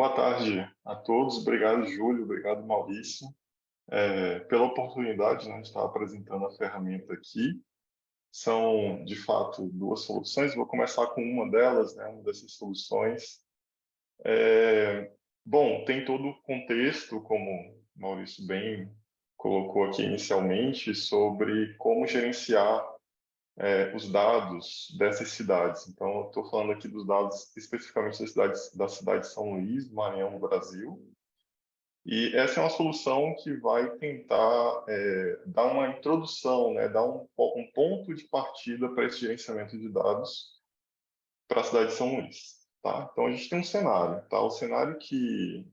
Boa tarde a todos. Obrigado, Júlio. Obrigado, Maurício, pela oportunidade, né, de estar apresentando a ferramenta aqui. São, de fato, duas soluções. Vou começar com uma delas, né, uma dessas soluções. Bom, tem todo o contexto, como o Maurício bem colocou aqui inicialmente, sobre como gerenciar os dados dessas cidades. Então, eu estou falando aqui dos dados especificamente da cidade de São Luís, do Maranhão, no Brasil. E essa é uma solução que vai tentar dar uma introdução, né, dar um ponto de partida para esse gerenciamento de dados para a cidade de São Luís. Tá? Então, a gente tem um cenário. Tá? O cenário que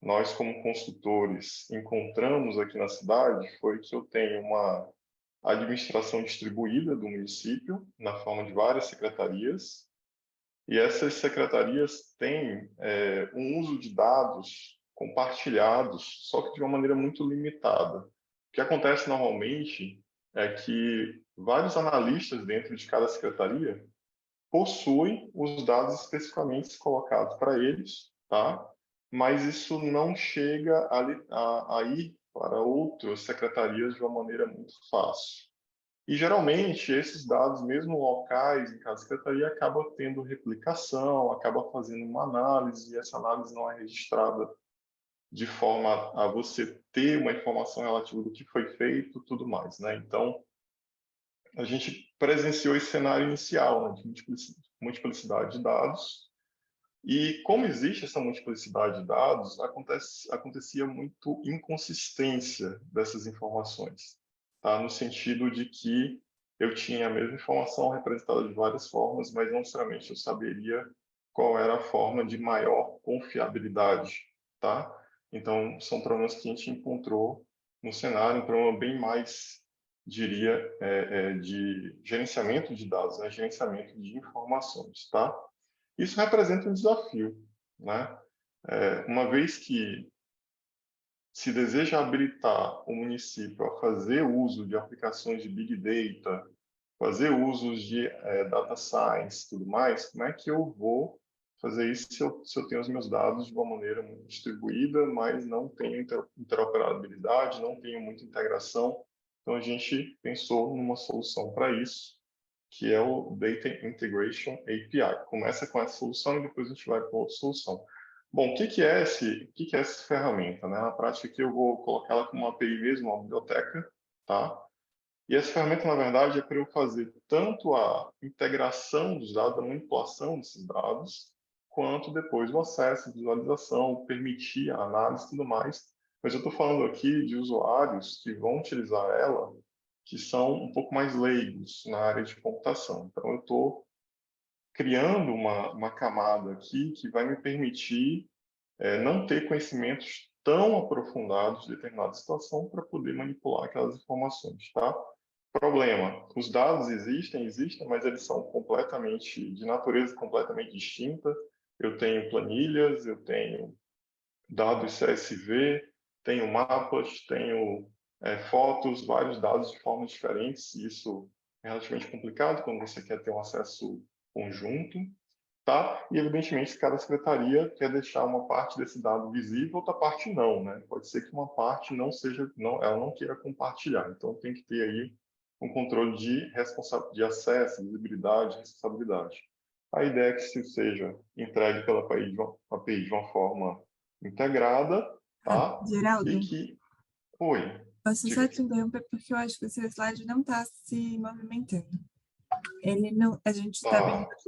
nós, como consultores, encontramos aqui na cidade foi que eu tenho uma administração distribuída do município, na forma de várias secretarias, e essas secretarias têm um uso de dados compartilhados, só que de uma maneira muito limitada. O que acontece normalmente é que vários analistas dentro de cada secretaria possuem os dados especificamente colocados para eles, tá? Mas isso não chega a ir para outras secretarias de uma maneira muito fácil. E, geralmente, esses dados, mesmo locais, em cada secretaria, acaba tendo replicação, acaba fazendo uma análise, e essa análise não é registrada de forma a você ter uma informação relativa do que foi feito, tudo mais, né? Então, a gente presenciou esse cenário inicial, né, de multiplicidade de dados, e como existe essa multiplicidade de dados, acontecia muito inconsistência dessas informações, tá? No sentido de que eu tinha a mesma informação representada de várias formas, mas não necessariamente eu saberia qual era a forma de maior confiabilidade, tá? Então, são problemas que a gente encontrou no cenário, um problema bem mais, diria, de gerenciamento de dados, né? Gerenciamento de informações, tá? Isso representa um desafio, né? Uma vez que se deseja habilitar o município a fazer uso de aplicações de Big Data, fazer usos de Data Science e tudo mais, como é que eu vou fazer isso se eu tenho os meus dados de uma maneira muito distribuída, mas não tenho interoperabilidade, não tenho muita integração? Então, a gente pensou numa solução para isso, que é o Data Integration API. Começa com essa solução e depois a gente vai para outra solução. Bom, o que é essa ferramenta, né? Na prática aqui eu vou colocar ela como uma API mesmo, uma biblioteca, tá? E essa ferramenta, na verdade, é para eu fazer tanto a integração dos dados, a manipulação desses dados, quanto depois o acesso, visualização, permitir a análise e tudo mais. Mas eu estou falando aqui de usuários que vão utilizar ela, que são um pouco mais leigos na área de computação. Então, eu estou criando uma camada aqui que vai me permitir não ter conhecimentos tão aprofundados de determinada situação para poder manipular aquelas informações, tá? Problema, os dados existem, mas eles são completamente, de natureza completamente distinta. Eu tenho planilhas, eu tenho dados CSV, tenho mapas, tenho fotos, vários dados de formas diferentes, e isso é relativamente complicado quando você quer ter um acesso conjunto, tá? E, evidentemente, cada secretaria quer deixar uma parte desse dado visível, outra parte não, né? Pode ser que uma parte não seja, não, ela não queira compartilhar, então tem que ter aí um controle de acesso, visibilidade, responsabilidade. A ideia é que isso seja entregue pela API de uma forma integrada, tá? E Geraldo, que... Oi, posso só diga. te interromper porque eu acho que o seu slide não está se movimentando. Ele não, a gente está vendo Tá,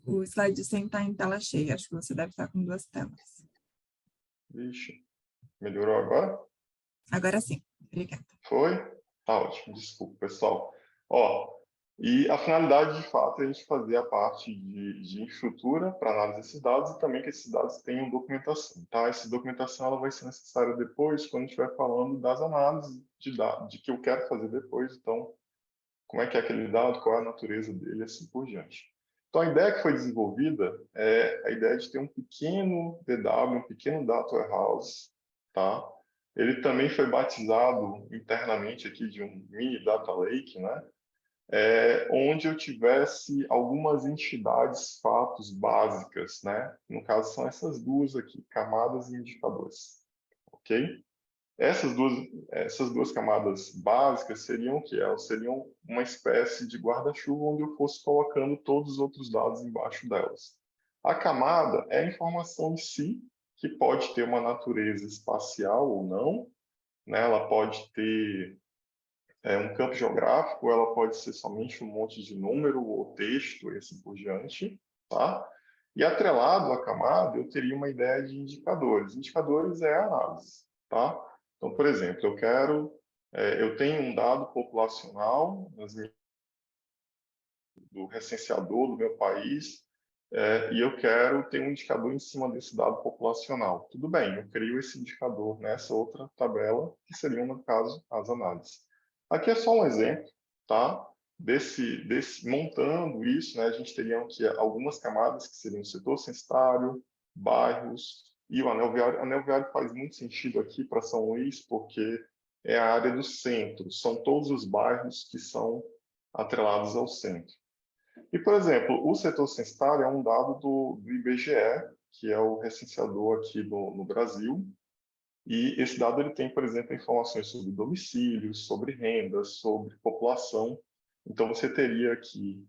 o slide sem estar em tela cheia. Acho que você deve estar com duas telas. vixe, melhorou agora? Agora sim, obrigada. Foi? Tá ótimo, desculpa, pessoal. Ó, e a finalidade, de fato, é a gente fazer a parte de infraestrutura para análise desses dados e também que esses dados tenham documentação, tá? Essa documentação ela vai ser necessária depois, quando a gente estiver falando das análises de dados, de que eu quero fazer depois, então, como é que é aquele dado, qual é a natureza dele, e assim por diante. Então, a ideia que foi desenvolvida é a ideia de ter um pequeno DW, um pequeno Data Warehouse, tá? Ele também foi batizado internamente aqui de um mini Data Lake, né? onde eu tivesse algumas entidades, fatos básicas, né? No caso, são essas duas aqui, camadas e indicadores, ok? Essas duas camadas básicas seriam o quê? Elas seriam uma espécie de guarda-chuva onde eu fosse colocando todos os outros dados embaixo delas. A camada é a informação em si, que pode ter uma natureza espacial ou não, né? Ela pode ter um campo geográfico, ela pode ser somente um monte de número ou texto e assim por diante, tá? E atrelado à camada, eu teria uma ideia de indicadores. Indicadores é a análise, tá? Então, por exemplo, eu tenho um dado populacional do recenseador do meu país, e eu quero ter um indicador em cima desse dado populacional. Tudo bem, eu crio esse indicador nessa outra tabela, que seriam, no caso, as análises. Aqui é só um exemplo, tá? Montando isso, né, a gente teria aqui algumas camadas que seriam o setor censitário, bairros e o anel viário. O anel viário faz muito sentido aqui para São Luís, porque é a área do centro, são todos os bairros que são atrelados ao centro. E, por exemplo, o setor censitário é um dado do IBGE, que é o recenseador aqui no Brasil, e esse dado ele tem, por exemplo, informações sobre domicílios, sobre rendas, sobre população. Então, você teria aqui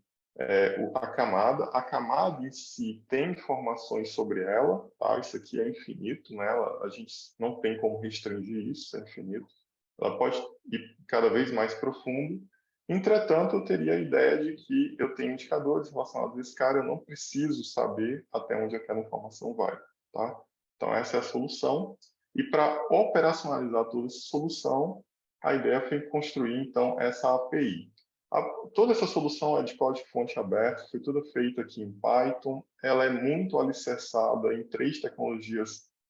a camada em si tem informações sobre ela, tá? Isso aqui é infinito, né? A gente não tem como restringir isso, é infinito. Ela pode ir cada vez mais profundo. Entretanto, eu teria a ideia de que eu tenho indicadores relacionados a esse cara, eu não preciso saber até onde aquela informação vai, tá? Então, essa é a solução. E para operacionalizar toda essa solução, a ideia foi construir, então, essa API. Toda essa solução é de código-fonte aberto, foi toda feita aqui em Python. Ela é muito alicerçada em três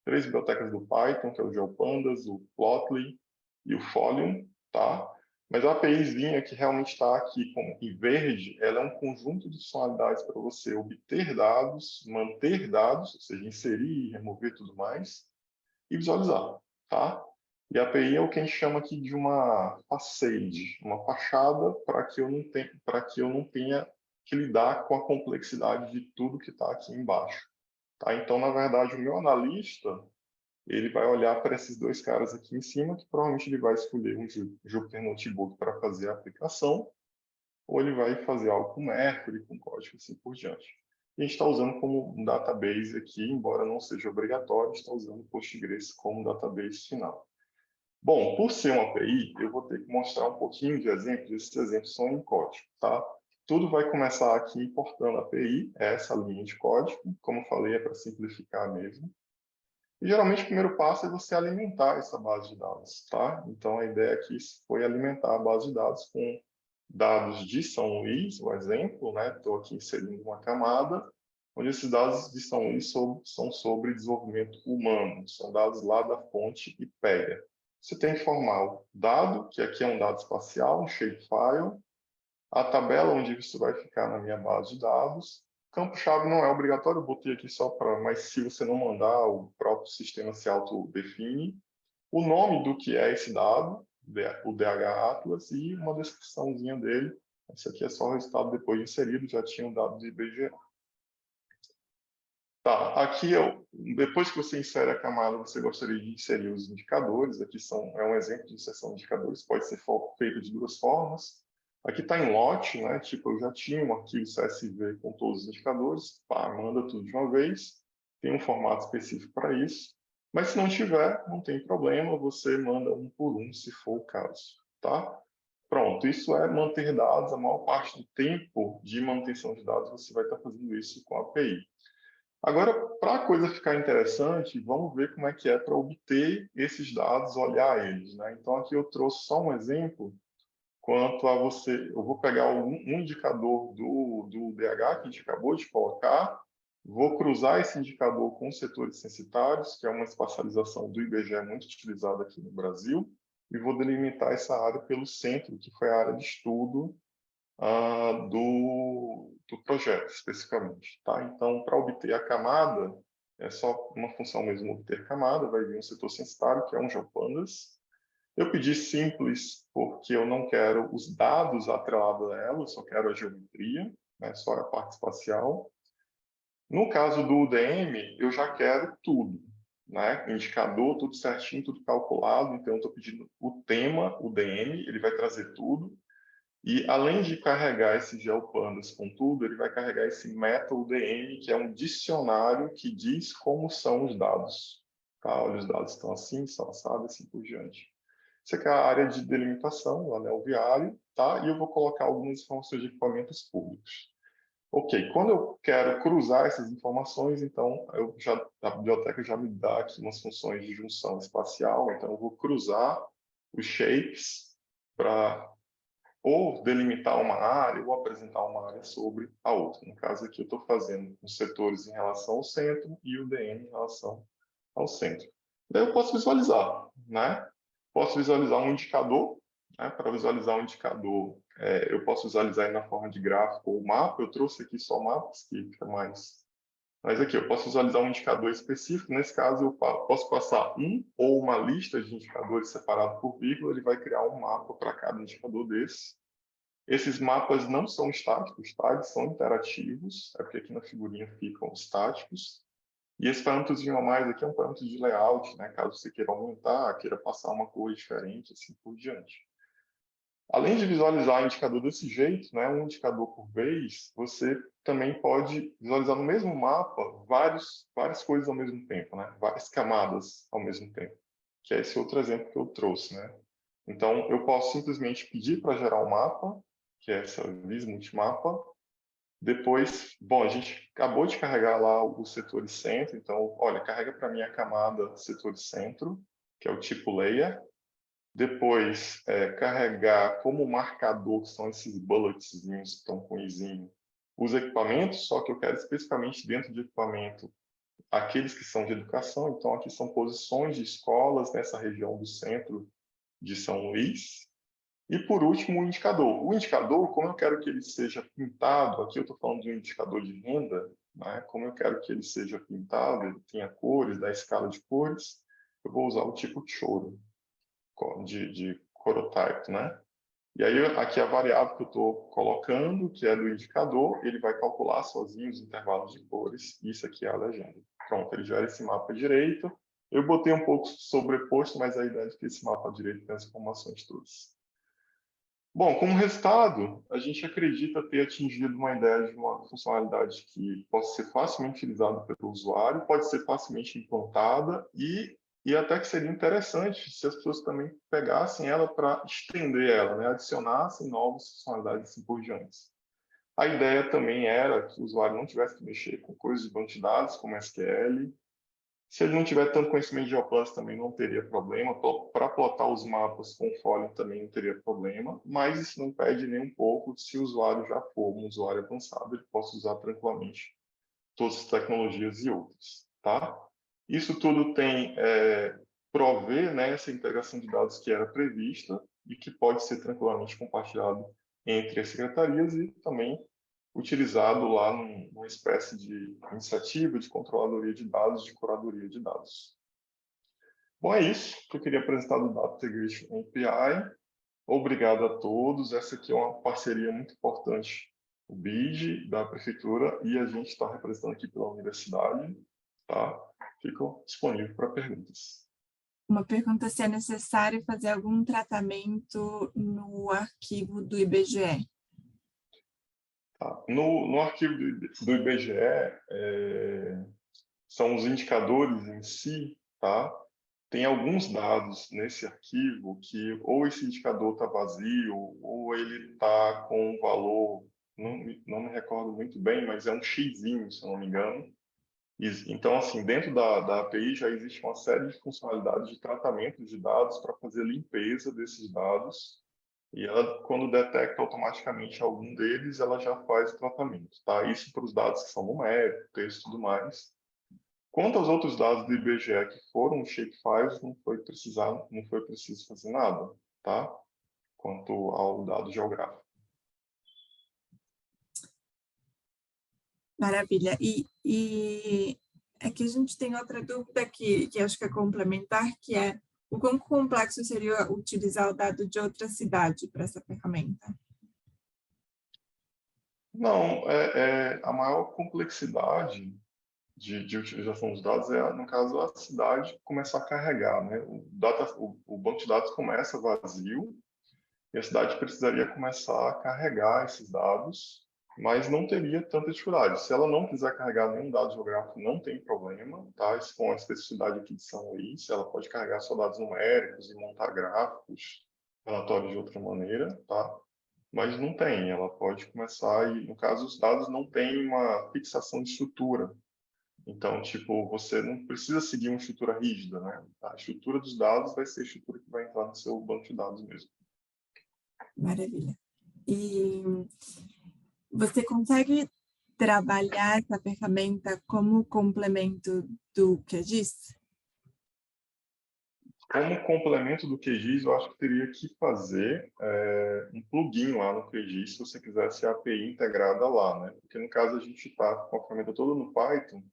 bibliotecas do Python, que é o GeoPandas, o Plotly e o Folium, tá? Mas a APIzinha que realmente está aqui em verde, ela é um conjunto de funcionalidades para você obter dados, manter dados, ou seja, inserir, remover tudo mais, e visualizar, tá? E a API é o que a gente chama aqui de uma facade, uma fachada para que eu não tenha que lidar com a complexidade de tudo que está aqui embaixo, tá? Então, na verdade, o meu analista ele vai olhar para esses dois caras aqui em cima, que provavelmente ele vai escolher um Jupyter Notebook para fazer a aplicação, ou ele vai fazer algo com Mercury, com código assim por diante. E a gente está usando como um database aqui, embora não seja obrigatório, a gente está usando o Postgres como database final. Bom, por ser uma API, eu vou ter que mostrar um pouquinho de exemplos, esses exemplos são em código, tá? Tudo vai começar aqui importando a API, essa linha de código, como eu falei, é para simplificar mesmo. E geralmente o primeiro passo é você alimentar essa base de dados, tá? Então a ideia aqui foi alimentar a base de dados com dados de São Luís, o exemplo, né? Estou aqui inserindo uma camada, onde esses dados de São Luís são sobre desenvolvimento humano, são dados lá da fonte IPEA. Você tem que formar o dado, que aqui é um dado espacial, um shapefile, a tabela onde isso vai ficar na minha base de dados. Campo-chave não é obrigatório, eu botei aqui só para, mas se você não mandar, o próprio sistema se autodefine. O nome do que é esse dado, o DH Atlas, e uma descriçãozinha dele. Esse aqui é só o resultado depois de inserido, já tinha um dado do IBGE. Tá, aqui depois que você insere a camada, você gostaria de inserir os indicadores. Aqui é um exemplo de inserção de indicadores, pode ser feito de duas formas. Aqui está em lote, né? Tipo, eu já tinha um arquivo CSV com todos os indicadores, pá, manda tudo de uma vez. Tem um formato específico para isso. Mas se não tiver, não tem problema, você manda um por um, se for o caso, tá? Pronto, isso é manter dados. A maior parte do tempo de manutenção de dados, você vai estar fazendo isso com a API. Agora, para a coisa ficar interessante, vamos ver como é que é para obter esses dados, olhar eles, né? Então, aqui eu trouxe só um exemplo quanto a você. Eu vou pegar um indicador do DH que a gente acabou de colocar, vou cruzar esse indicador com os setores censitários, que é uma espacialização do IBGE muito utilizada aqui no Brasil, e vou delimitar essa área pelo centro, que foi a área de estudo do projeto, especificamente. Tá? Então, para obter a camada, é só uma função mesmo obter camada, vai vir um setor censitário, que é um GeoPandas, Eu pedi simples porque eu não quero os dados atrelados a ela, eu só quero a geometria, né, só a parte espacial. No caso do UDM, eu já quero tudo, né? Indicador, tudo certinho, tudo calculado. Então, eu estou pedindo o tema, o UDM, ele vai trazer tudo. E, além de carregar esse GeoPandas com tudo, ele vai carregar esse meta-UDM, que é um dicionário que diz como são os dados. Tá? Olha, os dados estão assim, são assados, assim por diante. Isso aqui é a área de delimitação, o anel viário, tá? E eu vou colocar algumas informações de equipamentos públicos. Ok, quando eu quero cruzar essas informações, então a biblioteca já me dá aqui umas funções de junção espacial, então eu vou cruzar os shapes para ou delimitar uma área ou apresentar uma área sobre a outra. No caso aqui eu estou fazendo os setores em relação ao centro e o DM em relação ao centro. Daí eu posso visualizar, né? Posso visualizar um indicador, né? Para visualizar um indicador, eu posso visualizar na forma de gráfico ou mapa. Eu trouxe aqui só mapas, que fica mais... Mas aqui, eu posso visualizar um indicador específico. Nesse caso, eu posso passar um ou uma lista de indicadores separado por vírgula. Ele vai criar um mapa para cada indicador desse. Esses mapas não são estáticos, tá? Eles são interativos. É porque aqui na figurinha ficam estáticos. E esse parâmetro a mais aqui é um parâmetro de layout, né? Caso você queira aumentar, queira passar uma cor diferente, assim por diante. Além de visualizar o indicador desse jeito, né, um indicador por vez, você também pode visualizar no mesmo mapa várias coisas ao mesmo tempo, né? Várias camadas ao mesmo tempo, que é esse outro exemplo que eu trouxe, né? Então, eu posso simplesmente pedir para gerar um mapa, que é essa vis multimapa. Depois, bom, a gente acabou de carregar lá os setores centro, então, olha, carrega para mim a camada setores centro, que é o tipo layer. Depois, carregar como marcador, que são esses bulletzinhos que estão com izinho, os equipamentos, só que eu quero especificamente dentro de equipamento aqueles que são de educação. Então, aqui são posições de escolas nessa região do centro de São Luís. E, por último, o indicador. O indicador, como eu quero que ele seja pintado, aqui eu estou falando de um indicador de renda, né? Como eu quero que ele seja pintado, ele tenha cores, da escala de cores, eu vou usar o tipo choro, de chorotype, né? E aí, aqui a variável que eu estou colocando, que é do indicador, ele vai calcular sozinho os intervalos de cores, e isso aqui é a legenda. Pronto, ele gera esse mapa direito. Eu botei um pouco sobreposto, mas a ideia é que esse mapa direito tem as informações todas. Bom, como resultado, a gente acredita ter atingido uma ideia de uma funcionalidade que possa ser facilmente utilizada pelo usuário, pode ser facilmente implantada e até que seria interessante se as pessoas também pegassem ela para estender ela, né? Adicionassem novas funcionalidades assim por diante. A ideia também era que o usuário não tivesse que mexer com coisas de banco de dados, como SQL. Se ele não tiver tanto conhecimento de GeoPlus, também não teria problema. Para plotar os mapas com Folium também não teria problema, mas isso não impede nem um pouco, se o usuário já for um usuário avançado, ele possa usar tranquilamente todas as tecnologias e outras, tá? Isso tudo tem prover, né, essa integração de dados que era prevista e que pode ser tranquilamente compartilhado entre as secretarias e também utilizado lá numa espécie de iniciativa de controladoria de dados, de curadoria de dados. Bom, é isso que eu queria apresentar do Data Integration API. Obrigado a todos. Essa aqui é uma parceria muito importante, o BID, da Prefeitura, e a gente está representando aqui pela universidade. Tá? Fico disponível para perguntas. Uma pergunta: se é necessário fazer algum tratamento no arquivo do IBGE. Tá. No arquivo do IBGE, são os indicadores em si, tá? Tem alguns dados nesse arquivo que ou esse indicador está vazio, ou ele está com um valor, não me recordo muito bem, mas é um xzinho, se eu não me engano. Então, assim, dentro da API já existe uma série de funcionalidades de tratamento de dados para fazer limpeza desses dados. E ela, quando detecta automaticamente algum deles, ela já faz o tratamento, tá? Isso para os dados que são numéricos, texto e tudo mais. Quanto aos outros dados do IBGE que foram shapefiles, não foi preciso fazer nada, tá? Quanto ao dado geográfico. Maravilha. E aqui a gente tem outra dúvida que acho que é complementar, que é O quão complexo seria utilizar o dado de outra cidade para essa ferramenta? Não, a maior complexidade de utilização dos dados é, no caso, a cidade começar a carregar, né? O banco de dados começa vazio e a cidade precisaria começar a carregar esses dados, mas não teria tanta dificuldade. Se ela não quiser carregar nenhum dado geográfico, não tem problema, tá? Isso com a especificidade aqui de São Luís, ela pode carregar só dados numéricos e montar gráficos, relatórios de outra maneira, tá? Mas não tem, ela pode começar e, no caso, os dados não têm uma fixação de estrutura. Então, tipo, você não precisa seguir uma estrutura rígida, né? A estrutura dos dados vai ser a estrutura que vai entrar no seu banco de dados mesmo. Maravilha. E você consegue trabalhar essa ferramenta como complemento do QGIS? Como complemento do QGIS, eu acho que teria que fazer um plugin lá no QGIS, se você quisesse a API integrada lá, né? Porque, no caso, a gente está com a ferramenta toda no Python,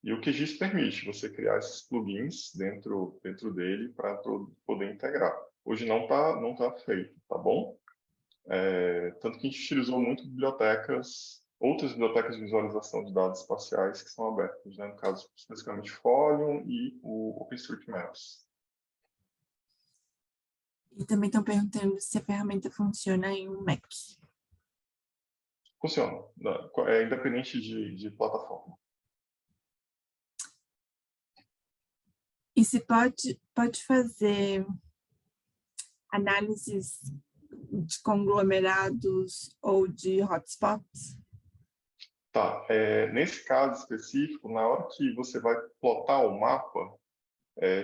e o QGIS permite você criar esses plugins dentro dele para poder integrar. Hoje não tá feito, tá bom? Tanto que a gente utilizou muito outras bibliotecas de visualização de dados espaciais que são abertas, né? No caso, especificamente Folium e o OpenStreetMaps. E também estão perguntando se a ferramenta funciona em um Mac. Funciona, é independente de plataforma. E se pode fazer análises de conglomerados ou de hotspots? Tá, nesse caso específico, na hora que você vai plotar o mapa,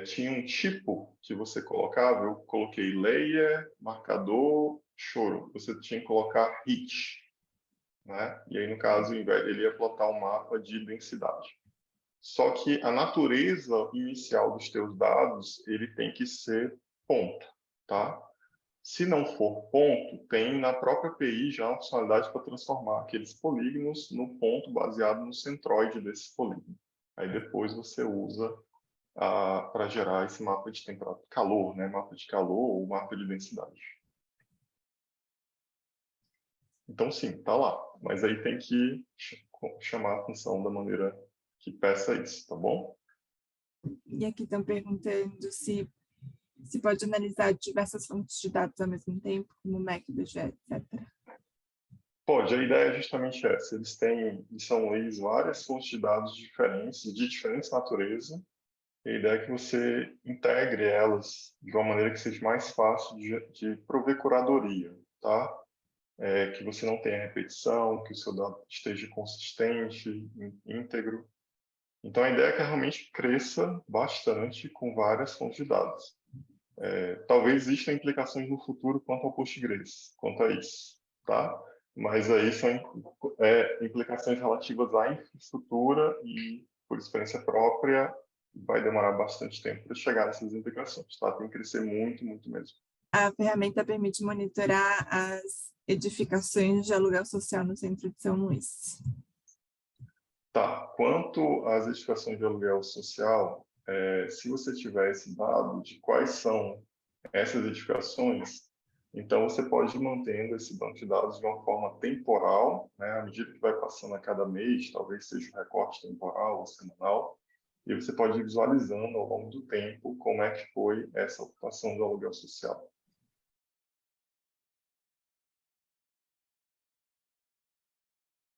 tinha um tipo que você colocava, eu coloquei layer, marcador, choro. Você tinha que colocar hit, né? E aí, no caso, ele ia plotar um mapa de densidade. Só que a natureza inicial dos teus dados, ele tem que ser ponto, tá? Se não for ponto, tem na própria API já uma funcionalidade para transformar aqueles polígonos no ponto baseado no centroide desse polígono. Aí depois você usa para gerar esse mapa de temperatura, calor, né? Mapa de calor ou mapa de densidade. Então, sim, tá lá. Mas aí tem que chamar a atenção da maneira que peça isso, tá bom? E aqui estão perguntando se pode analisar diversas fontes de dados ao mesmo tempo, como MacBG, etc. Pode, a ideia é justamente essa. Eles têm, em São Luís, várias fontes de dados diferentes, de diferentes naturezas. A ideia é que você integre elas de uma maneira que seja mais fácil de prover curadoria, tá? Que você não tenha repetição, que o seu dado esteja consistente, íntegro. Então, a ideia é que realmente cresça bastante com várias fontes de dados. Talvez existam implicações no futuro quanto ao Postgres, quanto a isso, tá? Mas aí são implicações relativas à infraestrutura e, por experiência própria, vai demorar bastante tempo para chegar nessas implicações, tá? Tem que crescer muito, muito mesmo. A ferramenta permite monitorar as edificações de aluguel social no centro de São Luís. Tá. Quanto às edificações de aluguel social, se você tiver esse dado de quais são essas edificações, então você pode ir mantendo esse banco de dados de uma forma temporal, né? À medida que vai passando a cada mês, talvez seja um recorte temporal ou semanal, e você pode ir visualizando ao longo do tempo como é que foi essa ocupação do aluguel social.